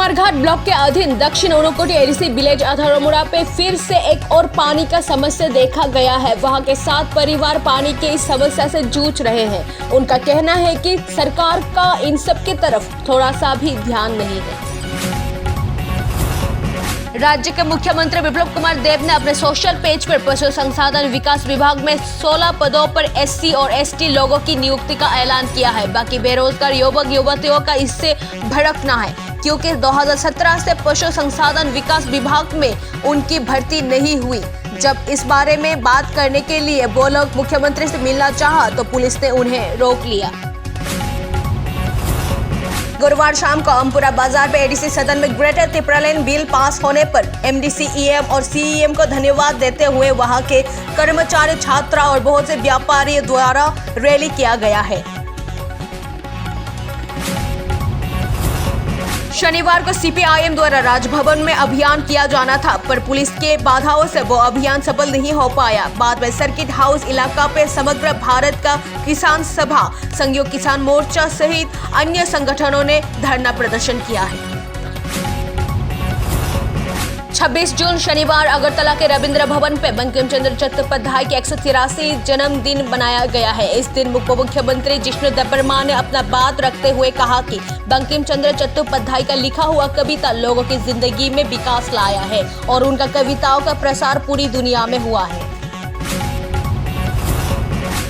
Kumarghat block के अधीन दक्षिण ऊनकोटी एडीसी विलेज अधरमुड़ा पे फिर से एक और पानी का समस्या देखा गया है। वहां के 7 परिवार पानी की इस समस्या से जूझ रहे हैं। उनका कहना है कि सरकार का इन सब की तरफ थोड़ा सा भी ध्यान नहीं है। राज्य के मुख्यमंत्री विप्लव कुमार देव ने अपने सोशल पेज पर पशु संसाधन विकास विभाग में 16 पदों पर एससी और एसटी लोगों की नियुक्ति का ऐलान किया है। बाकी बेरोजगार युवक युवतियों का इससे भड़कना है, क्योंकि 2017 से पशु संसाधन विकास विभाग में उनकी भर्ती नहीं हुई। जब इस बारे में बात करने के लिए वो लोग मुख्यमंत्री से मिलना चाहा तो पुलिस ने उन्हें रोक लिया। गुरुवार शाम को अमपुरा बाजार में एडीसी सदन में ग्रेटर तिपरालेन बिल पास होने पर एमडीसी, ईएम और सीईएम को धन्यवाद देते हुए वहां के कर्मचारी, छात्रा और बहुत से व्यापारियों द्वारा रैली किया गया है। शनिवार को सीपीआईएम द्वारा राजभवन में अभियान किया जाना था, पर पुलिस के बाधाओं से वो अभियान सफल नहीं हो पाया। बाद में सर्किट हाउस इलाका पे समग्र भारत का किसान सभा, संयुक्त किसान मोर्चा सहित अन्य संगठनों ने धरना प्रदर्शन किया है। 26 जून शनिवार अगरतला के रविंद्र भवन पे बंकिम चंद्र चट्टोपाध्याय के 183 जन्मदिन मनाया गया है। इस दिन उप मुख्यमंत्री जिष्णु देबबर्मा ने अपना बात रखते हुए कहा कि बंकिम चंद्र चट्टोपाध्याय का लिखा हुआ कविता लोगों की जिंदगी में विकास लाया है और उनका कविताओं का प्रसार पूरी दुनिया में हुआ है।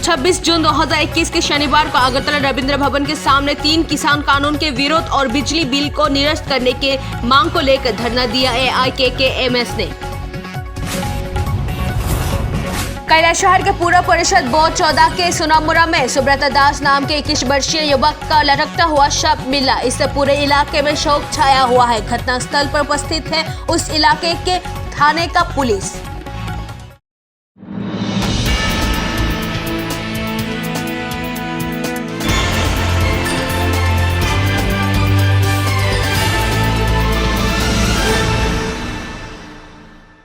26 जून 2021 के शनिवार को अगरतला रविंद्र भवन के सामने 3 किसान कानून के विरोध और बिजली बिल को निरस्त करने के मांग को लेकर धरना दिया एआईकेकेएमएस ने। कैलाश शहर के पूर्व परिषद वार्ड 14 के सुनामुरा में सुब्रता दास नाम के 21 वर्षीय युवक का लटकता हुआ शव मिला। इससे पूरे इलाके में शोक छाया हुआ है। घटनास्थल पर उपस्थित है उस इलाके के थाने का पुलिस।